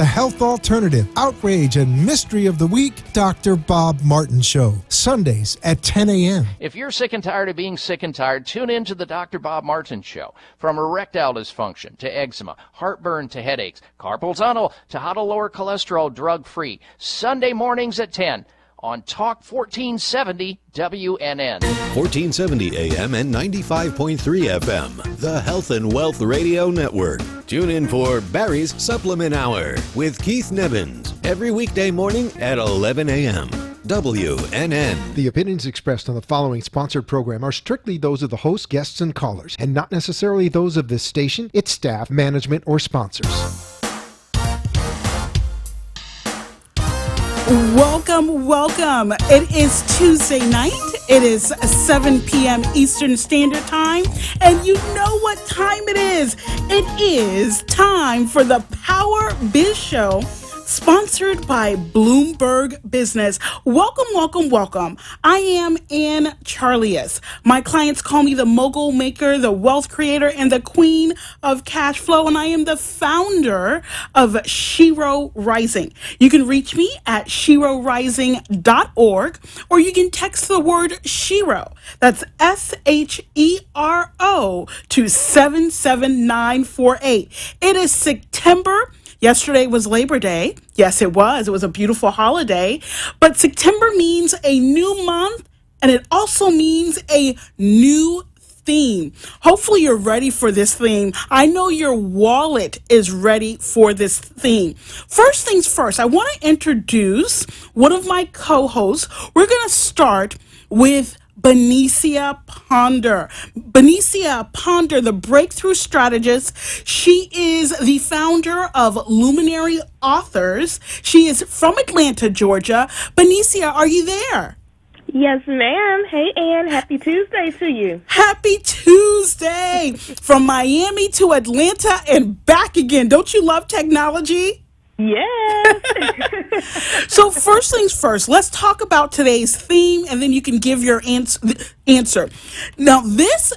The Health Alternative, Outrage, and Mystery of the Week, Dr. Bob Martin Show, Sundays at 10 a.m. If you're sick and tired of being sick and tired, tune in to the Dr. Bob Martin Show. From erectile dysfunction to eczema, heartburn to headaches, carpal tunnel to how to lower cholesterol drug-free. Sunday mornings at 10 on Talk 1470 WNN. 1470 AM and 95.3 FM, the Health and Wealth Radio Network. Tune in for Barry's Supplement Hour with Keith Nebbins every weekday morning at 11 a.m. WNN. The opinions expressed on the following sponsored program are strictly those of the host, guests, and callers, and not necessarily those of this station, its staff, management, or sponsors. Welcome. It is Tuesday night. It is 7 p.m. Eastern Standard Time. And you know what time it is. It is time for the Power Biz Show, sponsored by Bloomberg Business. Welcome. I am Ann Charlius. My clients call me the mogul maker, the wealth creator, and the queen of cash flow, and I am the founder of SheroRising. You can reach me at SheroRising.org, or you can text the word Shero, that's SHERO, to 77948. It is September. Yesterday was Labor Day. Yes, it was. It was a beautiful holiday. But September means a new month, and it also means a new theme. Hopefully you're ready for this theme. I know your wallet is ready for this theme. First things first, I want to introduce one of my co-hosts. We're going to start with Benicia Ponder. Benicia Ponder, the breakthrough strategist. She is the founder of Luminary Authors. She is from Atlanta, Georgia. Benicia, are you there? Yes, ma'am. Hey, Ann. Happy Tuesday to you. Happy Tuesday. From Miami to Atlanta and back again. Don't you love technology? Yes. So first things first, let's talk about today's theme, and then you can give your answer. Now, this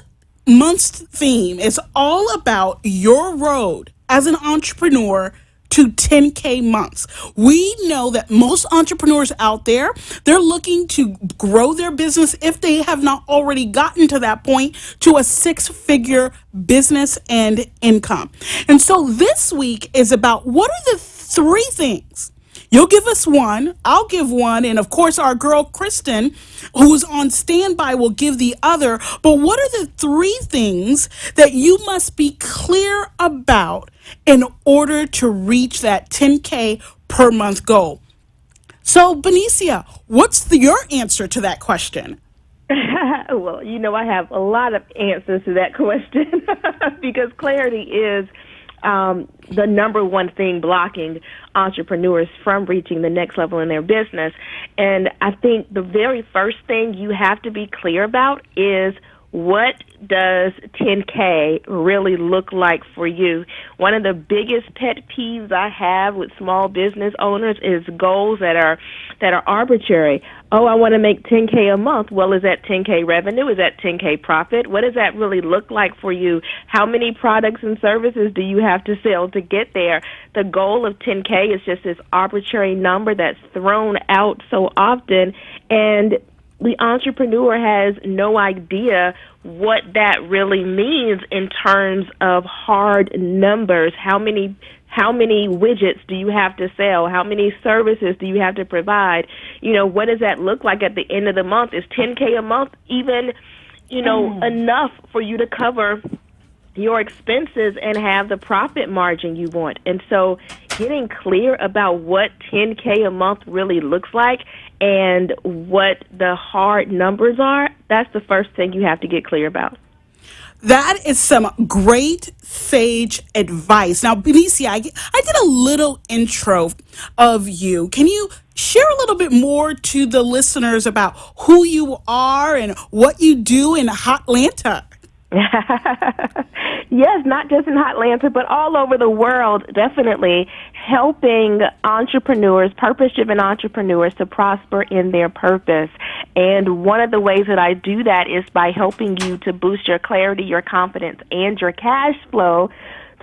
month's theme is all about your road as an entrepreneur to 10K months. We know that most entrepreneurs out there, they're looking to grow their business, if they have not already gotten to that point, to a six-figure business and income. And so this week is about what are the three things. You'll give us one, I'll give one, and of course our girl Kristen, who's on standby, will give the other. But what are the three things that you must be clear about in order to reach that 10K per month goal? So, Benicia, what's your answer to that question? Well, I have a lot of answers to that question because clarity is the number one thing blocking entrepreneurs from reaching the next level in their business. And I think the very first thing you have to be clear about is, what does 10K really look like for you? One of the biggest pet peeves I have with small business owners is goals that are arbitrary. Oh, I want to make 10K a month. Well, is that 10K revenue? Is that 10K profit? What does that really look like for you? How many products and services do you have to sell to get there? The goal of 10K is just this arbitrary number that's thrown out so often, and the entrepreneur has no idea what that really means in terms of hard numbers. How many widgets do you have to sell? How many services do you have to provide? What does that look like at the end of the month? Is 10K a month even, enough for you to cover your expenses and have the profit margin you want? And so getting clear about what 10K a month really looks like and what the hard numbers are, that's the first thing you have to get clear about. That is some great sage advice. Now, Benicia, I did a little intro of you. Can you share a little bit more to the listeners about who you are and what you do in Hotlanta? Yes, not just in Hotlanta, but all over the world, definitely helping entrepreneurs, purpose-driven entrepreneurs, to prosper in their purpose. And one of the ways that I do that is by helping you to boost your clarity, your confidence, and your cash flow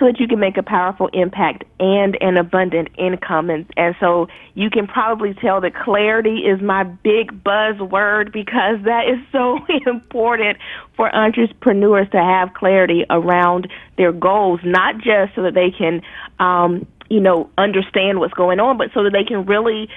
so that you can make a powerful impact and an abundant income. And so you can probably tell that clarity is my big buzzword, because that is so important for entrepreneurs to have clarity around their goals, not just so that they can, understand what's going on, but so that they can really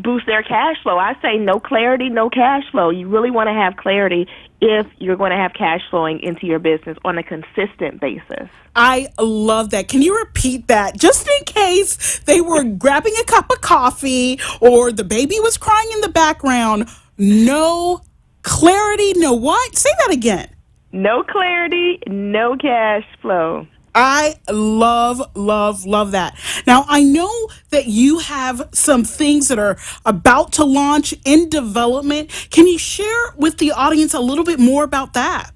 boost their cash flow. I say no clarity, no cash flow. You really want to have clarity if you're going to have cash flowing into your business on a consistent basis. I love that. Can you repeat that just in case they were grabbing a cup of coffee or the baby was crying in the background? No clarity, no what? Say that again. No clarity, no cash flow. I love, love, love that. Now, I know that you have some things that are about to launch in development. Can you share with the audience a little bit more about that?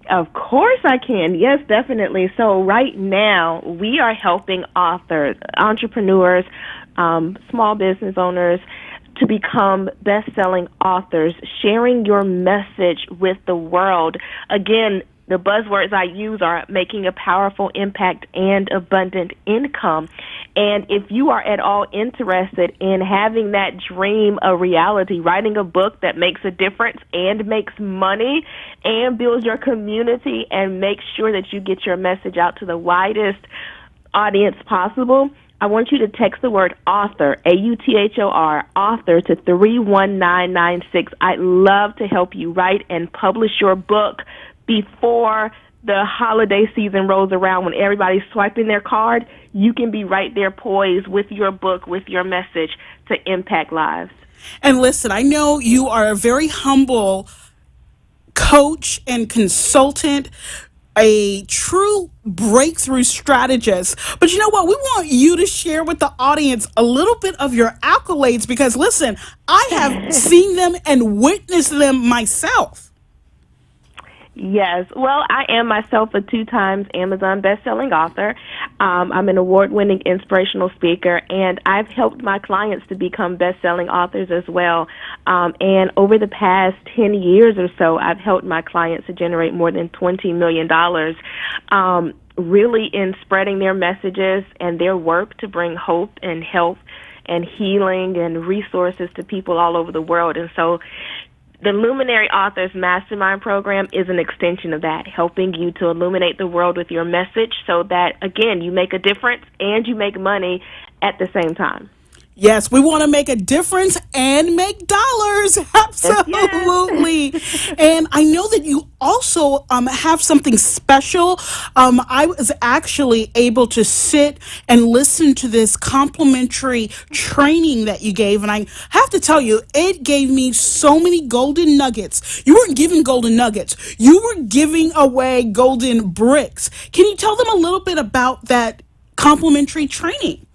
Of course I can. Yes, definitely. So right now we are helping authors, entrepreneurs, small business owners to become best-selling authors, sharing your message with the world. Again, the buzzwords I use are making a powerful impact and abundant income. And if you are at all interested in having that dream a reality, writing a book that makes a difference and makes money and builds your community and makes sure that you get your message out to the widest audience possible, I want you to text the word author, AUTHOR, author, to 31996. I'd love to help you write and publish your book before the holiday season rolls around. When everybody's swiping their card, you can be right there poised with your book, with your message to impact lives. And listen, I know you are a very humble coach and consultant, a true breakthrough strategist. But you know what? We want you to share with the audience a little bit of your accolades, because listen, I have seen them and witnessed them myself. Yes. Well, I am myself a 2 times Amazon best-selling author. I'm an award-winning inspirational speaker, and I've helped my clients to become best-selling authors as well. And over the past 10 years or so, I've helped my clients to generate more than $20 million, really in spreading their messages and their work to bring hope and health and healing and resources to people all over the world. And so the Luminary Authors Mastermind Program is an extension of that, helping you to illuminate the world with your message so that, again, you make a difference and you make money at the same time. Yes, we want to make a difference and make dollars. Absolutely. Yes. And I know that you also have something special. I was actually able to sit and listen to this complimentary training that you gave. And I have to tell you, it gave me so many golden nuggets. You weren't giving golden nuggets. You were giving away golden bricks. Can you tell them a little bit about that complimentary training?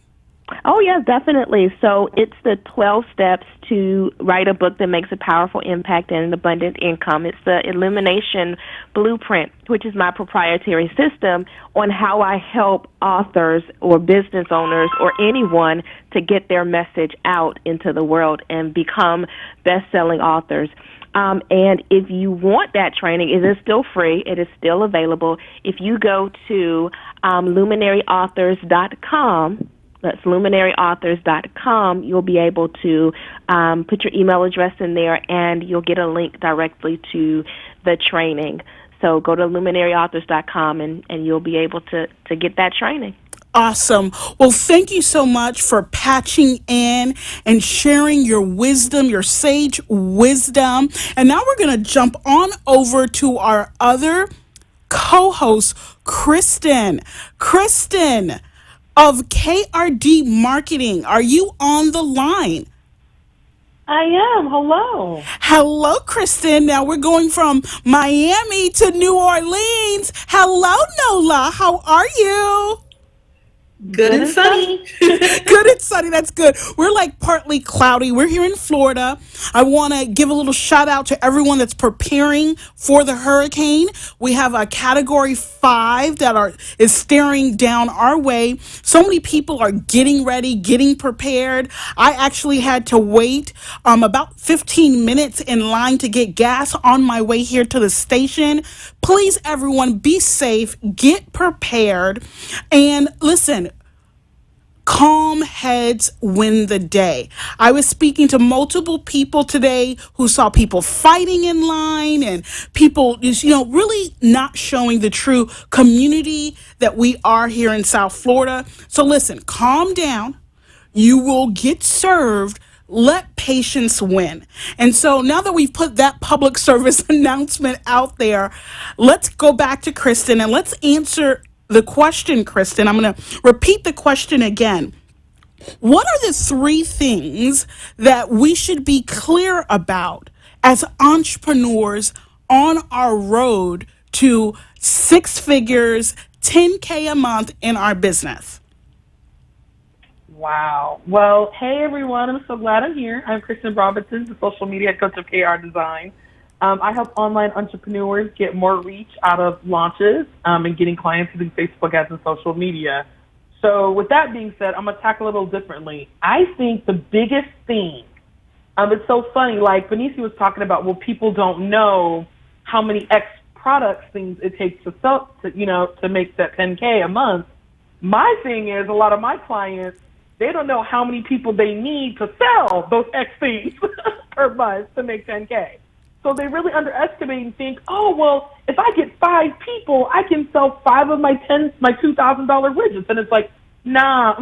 Oh, yeah, definitely. So it's the 12 steps to write a book that makes a powerful impact and an abundant income. It's the Elimination Blueprint, which is my proprietary system on how I help authors or business owners or anyone to get their message out into the world and become best-selling authors. And if you want that training, it is still free. It is still available. If you go to luminaryauthors.com, that's luminaryauthors.com. You'll be able to put your email address in there, and you'll get a link directly to the training. So go to luminaryauthors.com, and you'll be able to get that training. Awesome. Well, thank you so much for patching in and sharing your wisdom, your sage wisdom. And now we're going to jump on over to our other co-host, Kristen. Kristen of KRD Marketing. Are you on the line? I am. Hello. Hello, Kristen. Now we're going from Miami to New Orleans. Hello, Nola. How are you? Good Good and and sunny. sunny. Good and sunny. That's good. We're like partly cloudy. We're here in Florida. I want to give a little shout out to everyone that's preparing for the hurricane. We have a category 5 that is staring down our way. So many people are getting ready, getting prepared. I actually had to wait about 15 minutes in line to get gas on my way here to the station. Please, everyone, be safe, get prepared, and listen, calm heads win the day. I was speaking to multiple people today who saw people fighting in line and people just, really not showing the true community that we are here in South Florida. So listen, calm down. You will get served. Let patience win. And so now that we've put that public service announcement out there, let's go back to Kristen and let's answer the question, Kristen. I'm going to repeat the question again. What are the 3 things that we should be clear about as entrepreneurs on our road to 6 figures, 10K a month in our business? Wow. Well, hey everyone. I'm so glad I'm here. I'm Kristen Robinson, the social media coach of KR Design. I help online entrepreneurs get more reach out of launches and getting clients using Facebook ads and social media. So with that being said, I'm going to tackle it a little differently. I think the biggest thing, it's so funny, like Benicia was talking about, well, people don't know how many X products things it takes to sell, to make that 10K a month. My thing is, a lot of my clients, they don't know how many people they need to sell those X things per month to make 10K. So they really underestimate and think, oh, well, if I get 5 people, I can sell 5 of my $2,000 widgets. And it's like, nah,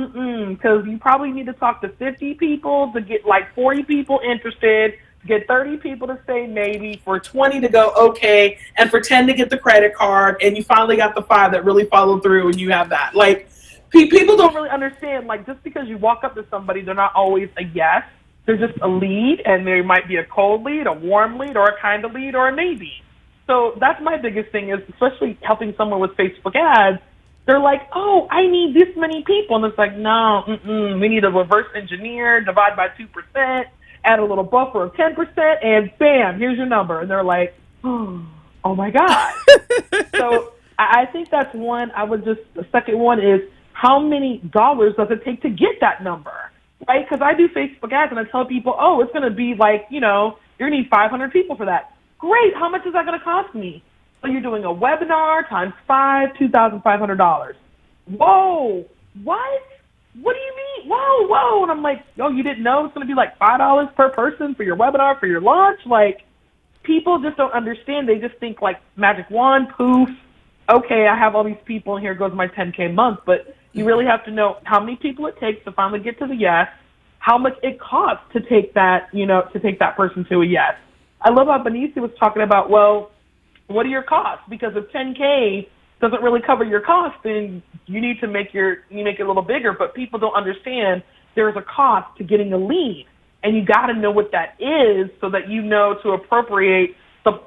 because you probably need to talk to 50 people to get like 40 people interested, to get 30 people to say maybe, for 20 to go okay, and for 10 to get the credit card, and you finally got the 5 that really followed through, and you have that. Like, people don't really understand, like, just because you walk up to somebody, they're not always a yes. They're just a lead, and there might be a cold lead, a warm lead, or a kind of lead, or a maybe. So that's my biggest thing is, especially helping someone with Facebook ads, they're like, oh, I need this many people. And it's like, no, we need to reverse engineer, divide by 2%, add a little buffer of 10%, and bam, here's your number. And they're like, oh my God. So I think that's one. The second one is, how many dollars does it take to get that number? Right? Because I do Facebook ads and I tell people, oh, it's going to be like, you're going to need 500 people for that. Great. How much is that going to cost me? So you're doing a webinar times 5, $2,500. Whoa. What? What do you mean? Whoa. And I'm like, oh, you didn't know it's going to be like $5 per person for your webinar, for your launch? Like, people just don't understand. They just think like magic wand, poof. Okay, I have all these people and here goes my 10K month. But you really have to know how many people it takes to finally get to the yes, how much it costs to take that, to take that person to a yes. I love how Benicia was talking about, well, what are your costs? Because if 10K doesn't really cover your costs, then you need to make it a little bigger. But people don't understand there's a cost to getting a lead. And you got to know what that is so that you know to appropriate,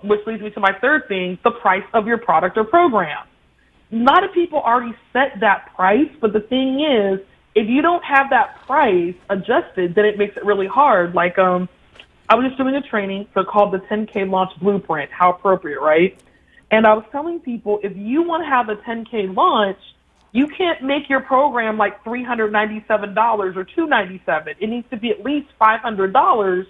which leads me to my third thing, the price of your product or program. A lot of people already set that price, but the thing is, if you don't have that price adjusted, then it makes it really hard. Like, I was just doing a training, so called the 10K Launch Blueprint. How appropriate, right? And I was telling people, if you want to have a 10K launch, you can't make your program like $397 or $297. It needs to be at least $500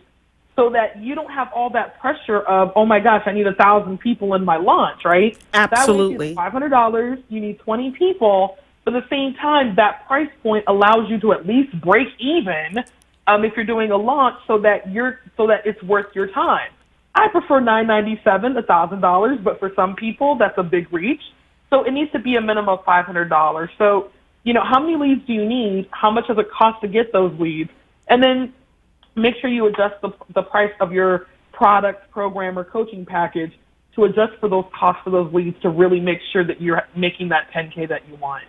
so that you don't have all that pressure of, oh my gosh, I need 1,000 people in my launch, right? Absolutely. That way it's $500, you need 20 people. But at the same time, that price point allows you to at least break even if you're doing a launch so that it's worth your time. I prefer $997, $1,000, but for some people, that's a big reach. So it needs to be a minimum of $500. So, how many leads do you need? How much does it cost to get those leads? And then make sure you adjust the price of your product, program, or coaching package to adjust for those costs for those leads to really make sure that you're making that 10K that you want.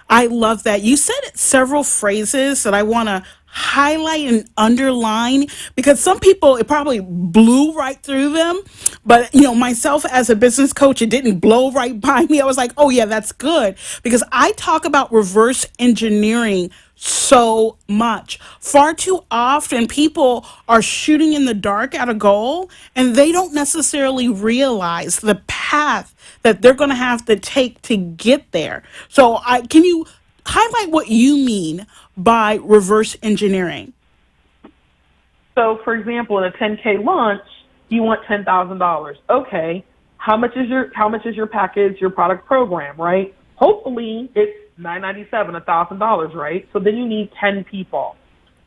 I love that. You said several phrases that I want to highlight and underline, because some people, it probably blew right through them, but myself as a business coach, it didn't blow right by me. I was like, oh yeah, that's good, because I talk about reverse engineering so much. Far too often people are shooting in the dark at a goal, and they don't necessarily realize the path that they're going to have to take to get there. So can you highlight what you mean by reverse engineering? So, for example, in a 10K launch, you want $10,000. Okay, how much is your package, your product program, right? Hopefully, it's $997, $1,000, right? So then you need 10 people.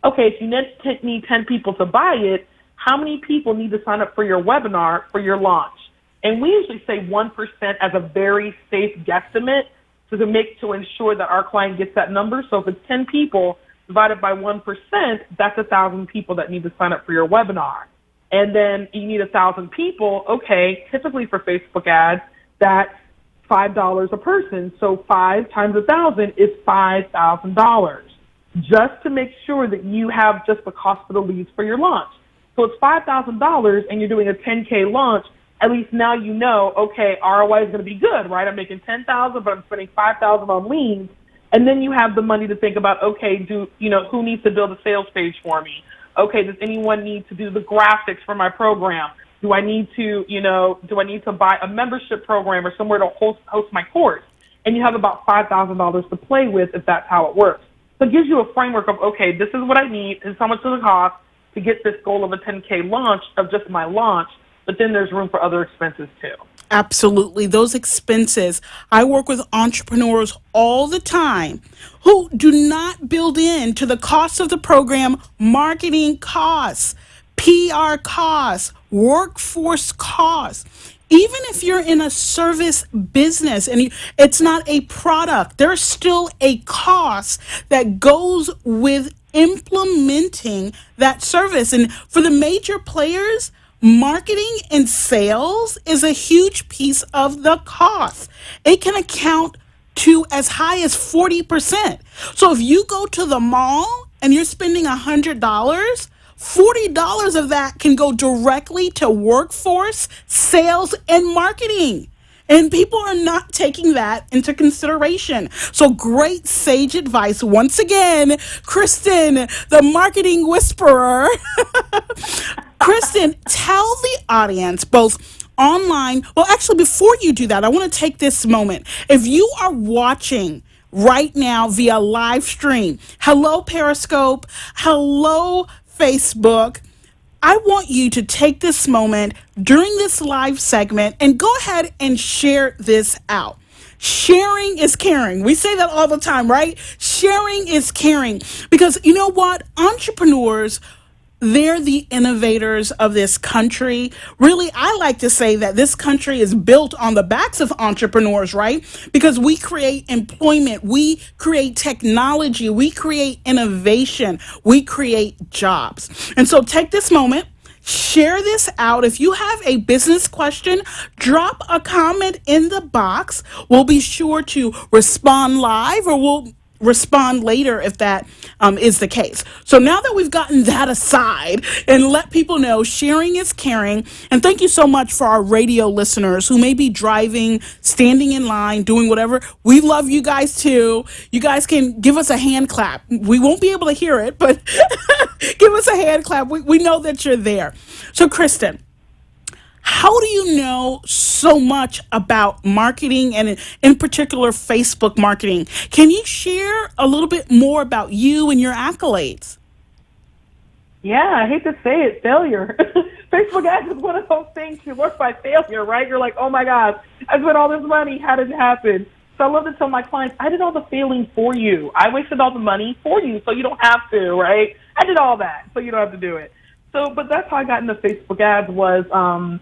Okay, if you need 10 people to buy it, how many people need to sign up for your webinar for your launch? And we usually say 1% as a very safe guesstimate to ensure that our client gets that number. So if it's 10 people divided by 1%, that's 1,000 people that need to sign up for your webinar. And then you need 1,000 people. Okay, typically for Facebook ads, that's $5 a person. So 5 times 1,000 is $5,000, just to make sure that you have just the cost for the leads for your launch. So it's $5,000 and you're doing a 10K launch. At least now you know, okay, ROI is going to be good, right? I'm making $10,000, but I'm spending $5,000 on leads. And then you have the money to think about, okay, who needs to build a sales page for me? Okay, does anyone need to do the graphics for my program? Do I need to buy a membership program or somewhere to host my course? And you have about $5,000 to play with if that's how it works. So it gives you a framework of, okay, this is what I need, and how much does it cost to get this goal of a 10K launch of just my launch, but then there's room for other expenses too. Absolutely. Those expenses. I work with entrepreneurs all the time who do not build into the cost of the program marketing costs, PR costs, workforce costs. Even if you're in a service business and it's not a product, there's still a cost that goes with implementing that service. And for the major players, marketing and sales is a huge piece of the cost. It can account to as high as 40%. So if you go to the mall and you're spending $100, $40 of that can go directly to workforce, sales, and marketing. And people are not taking that into consideration. So great sage advice. Once again, Kristen, the marketing whisperer. Kristen, tell the audience both online. Well, actually, before you do that, I want to take this moment. If you are watching right now via live stream, hello, Periscope, hello, Facebook, I want you to take this moment during this live segment and go ahead and share this out. Sharing is caring. We say that all the time, right? Sharing is caring. Because you know what? Entrepreneurs, they're the innovators of this country. Really, I like to say that this country is built on the backs of entrepreneurs, right? Because we create employment, we create technology, we create innovation, we create jobs. And so take this moment, share this out. If you have a business question, drop a comment in the box. We'll be sure to respond live, or we'll respond later if that is the case. So now that we've gotten that aside and let people know sharing is caring, and thank you so much for our radio listeners who may be driving, standing in line, doing whatever. We love you guys too. You guys can give us a hand clap. We won't be able to hear it, but give us a hand clap. We know that you're there. So Kristen, how do you know so much about marketing, and in particular Facebook marketing? Can you share a little bit more about you and your accolades? Yeah, I hate to say it, failure. Facebook ads is one of those things you work by failure, right? You're like, oh my God, I spent all this money. How did it happen? So I love to tell my clients, I did all the failing for you. I wasted all the money for you so you don't have to, right? I did all that so you don't have to do it. So, but that's how I got into Facebook ads was,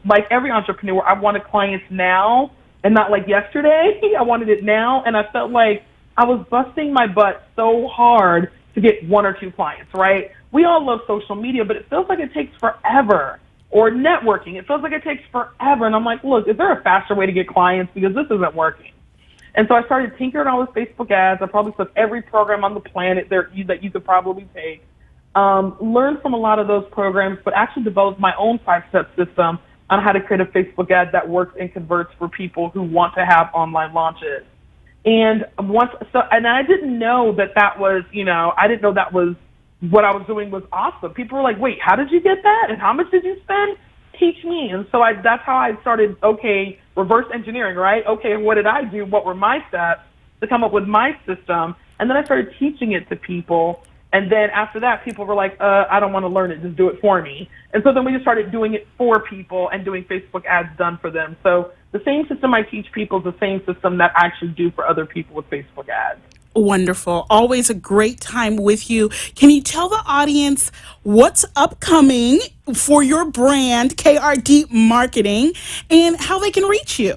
like every entrepreneur, I wanted clients now and not like yesterday. I wanted it now. And I felt like I was busting my butt so hard to get 1 or 2 clients, right? We all love social media, but it feels like it takes forever. Or networking, it feels like it takes forever. And I'm like, look, is there a faster way to get clients? Because this isn't working. And so I started tinkering all with Facebook ads. I probably took every program on the planet there that you could probably take. learned from a lot of those programs, but actually developed my own 5-step system on how to create a Facebook ad that works and converts for people who want to have online launches. And and I didn't know that was, I didn't know that was what I was doing was awesome. People were like, wait, how did you get that? And how much did you spend? Teach me. And so that's how I started, okay, reverse engineering, right? Okay, what did I do? What were my steps to come up with my system? And then I started teaching it to people. And then after that, people were like, I don't want to learn it. Just do it for me. And so then we just started doing it for people and doing Facebook ads done for them. So the same system I teach people is the same system that I actually do for other people with Facebook ads. Wonderful. Always a great time with you. Can you tell the audience what's upcoming for your brand, KRD Marketing, and how they can reach you?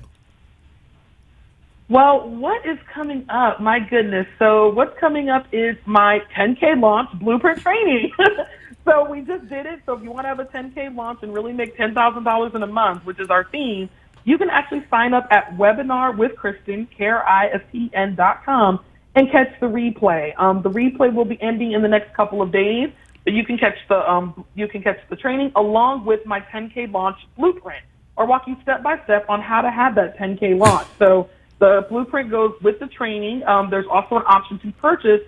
Well, what is coming up? My goodness. So what's coming up is my 10K launch blueprint training. So we just did it. So if you want to have a 10K launch and really make $10,000 in a month, which is our theme, you can actually sign up at webinarwithkristen, KRISTN.com, and catch the replay. The replay will be ending in the next couple of days, but you can catch the training along with my 10K launch blueprint, or walk you step by step on how to have that 10K launch. So the blueprint goes with the training. There's also an option to purchase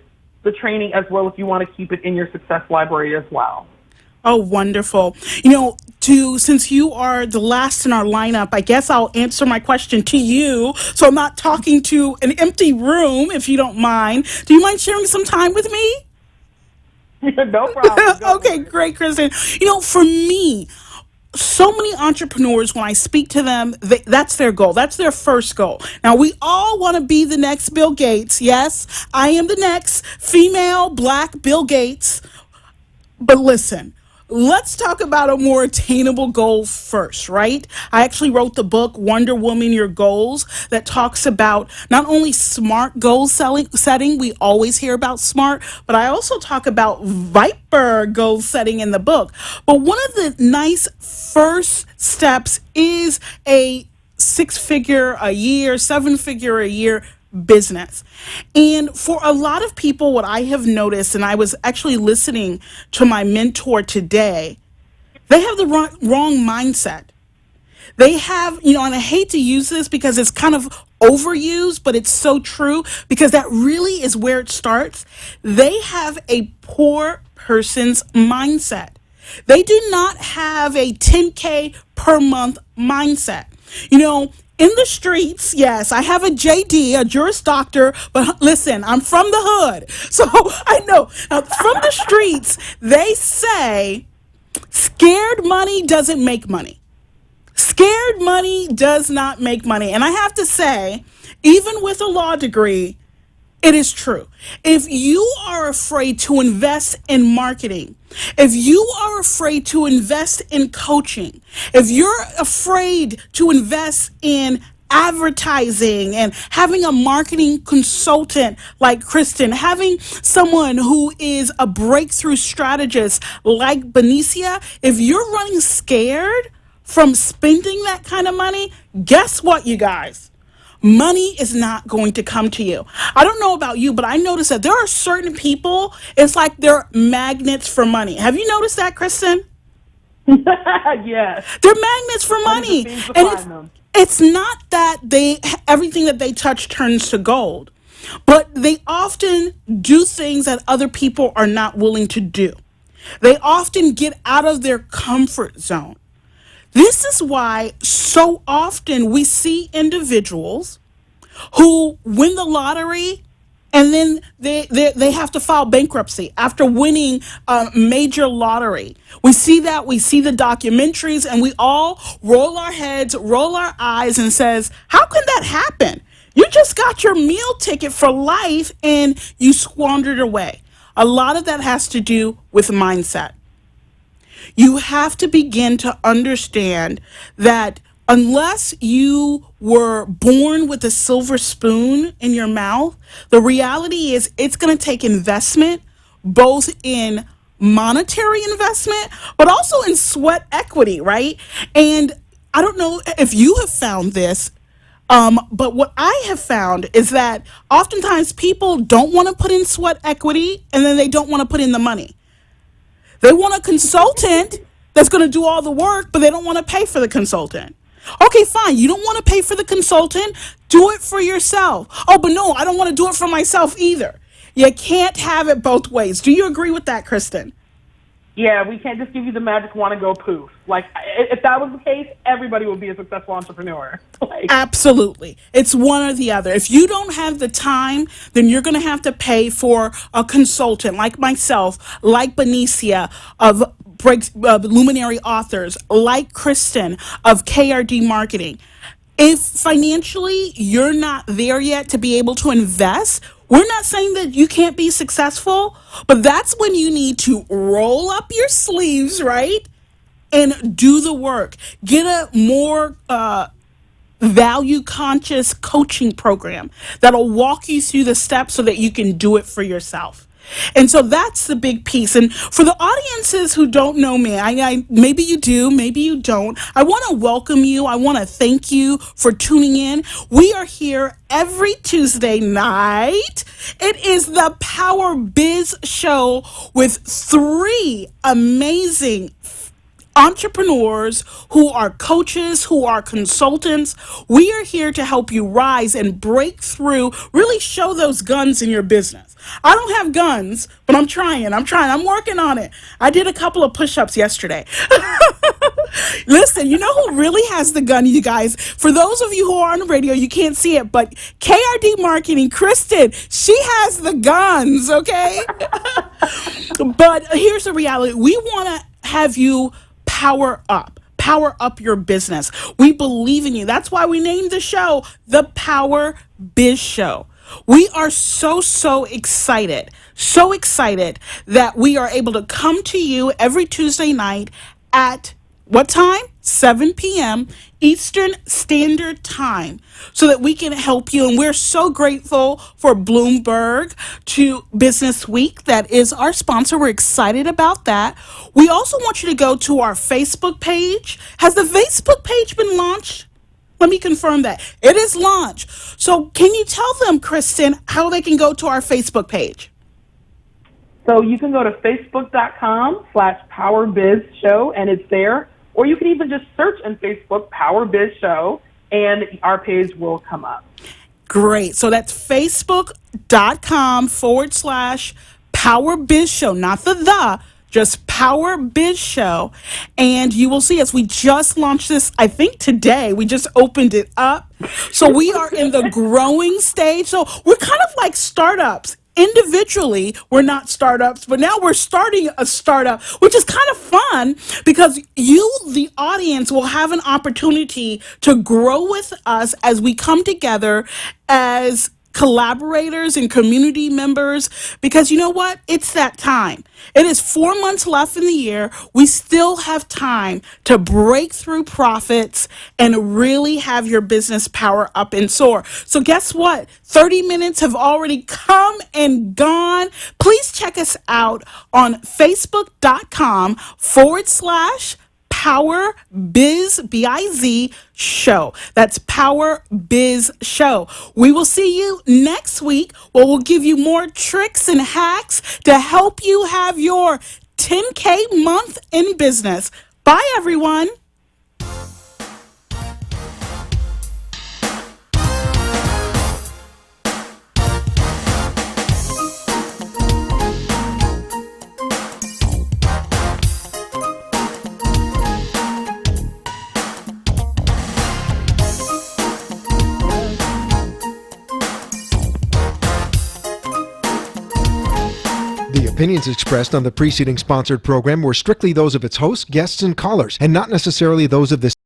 the training as well if you want to keep it in your success library as well. Oh, wonderful. Since you are the last in our lineup, I guess I'll answer my question to you. So I'm not talking to an empty room, if you don't mind. Do you mind sharing some time with me? No problem. Okay, great, Kristen. For me, so many entrepreneurs, when I speak to them, that's their goal. That's their first goal. Now, we all want to be the next Bill Gates. Yes, I am the next female Black Bill Gates. But listen, let's talk about a more attainable goal first, right? I actually wrote the book, Wonder Woman Your Goals, that talks about not only smart goal setting, we always hear about smart, but I also talk about Viper goal setting in the book. But one of the nice first steps is a 6-figure a year, 7-figure a year business. And for a lot of people, what I have noticed, and I was actually listening to my mentor today, they have the wrong mindset. They have, and I hate to use this because it's kind of overused, but it's so true because that really is where it starts. They have a poor person's mindset. They do not have a 10K per month mindset. In the streets, yes, I have a JD, a Juris Doctor, but listen, I'm from the hood. So I know. Now, from the streets, they say scared money doesn't make money. Scared money does not make money. And I have to say, even with a law degree, it is true. If you are afraid to invest in marketing, if you are afraid to invest in coaching, if you're afraid to invest in advertising and having a marketing consultant like Kristen, having someone who is a breakthrough strategist like Benicia, if you're running scared from spending that kind of money, guess what, you guys? Money is not going to come to you. I don't know about you, but I noticed that there are certain people, it's like they're magnets for money. Have you noticed that, Kristen? Yes. They're magnets for money. And it's not that everything that they touch turns to gold, but they often do things that other people are not willing to do. They often get out of their comfort zone. This is why so often we see individuals who win the lottery and then they have to file bankruptcy after winning a major lottery. We see that, we see the documentaries, and we all roll our heads, roll our eyes, and says, how can that happen? You just got your meal ticket for life and you squandered away. A lot of that has to do with mindset. You have to begin to understand that unless you were born with a silver spoon in your mouth, the reality is it's going to take investment, both in monetary investment, but also in sweat equity, right? And I don't know if you have found this, but what I have found is that oftentimes people don't want to put in sweat equity and then they don't want to put in the money. They want a consultant that's going to do all the work, but they don't want to pay for the consultant. Okay, fine. You don't want to pay for the consultant. Do it for yourself. Oh, but no, I don't want to do it for myself either. You can't have it both ways. Do you agree with that, Kristen? Yeah, we can't just give you the magic wand and go poof. Like, if that was the case, everybody would be a successful entrepreneur. Absolutely. It's one or the other. If you don't have the time, then you're going to have to pay for a consultant like myself, like Benicia of Luminary Authors, like Kristen of KRD Marketing. If financially you're not there yet to be able to invest, we're not saying that you can't be successful, but that's when you need to roll up your sleeves, right? And do the work. Get a more value conscious coaching program that'll walk you through the steps so that you can do it for yourself. And so that's the big piece. And for the audiences who don't know me, I maybe you do, maybe you don't. I want to welcome you. I want to thank you for tuning in. We are here every Tuesday night. It is the Power Biz Show with 3 amazing entrepreneurs who are coaches, who are consultants. We are here to help you rise and break through, really show those guns in your business. I don't have guns, but I'm trying. I'm working on it. I did a couple of push-ups yesterday. Listen, you know who really has the gun, you guys? For those of you who are on the radio, you can't see it, but KRD Marketing, Kristen, she has the guns, okay? But here's the reality. We want to have you power up your business. We believe in you. That's why we named the show the Power Biz Show. We are so excited that we are able to come to you every Tuesday night at what time? 7 p.m. Eastern Standard Time, so that we can help you. And we're so grateful for Bloomberg to Business Week. That is our sponsor. We're excited about that. We also want you to go to our Facebook page. Has the Facebook page been launched? Let me confirm that. It is launched. So can you tell them, Kristen, how they can go to our Facebook page? So you can go to facebook.com/PowerBizShow, and it's there. Or you can even just search in Facebook, Power Biz Show, and our page will come up. Great. So that's facebook.com/Power Biz Show, not the, just Power Biz Show. And you will see us. We just launched this, I think today. We just opened it up. So we are in the growing stage. So we're kind of like startups. Individually, we're not startups, but now we're starting a startup, which is kind of fun because you, the audience, will have an opportunity to grow with us as we come together as collaborators and community members, because you know what? It's that time. It is 4 months left in the year. We still have time to break through profits and really have your business power up and soar. So guess what? 30 minutes have already come and gone. Please check us out on facebook.com/Power Biz, B-I-Z, Show. That's Power Biz Show. We will see you next week where we'll give you more tricks and hacks to help you have your 10K month in business. Bye, everyone. The opinions expressed on the preceding sponsored program were strictly those of its hosts, guests, and callers, and not necessarily those of this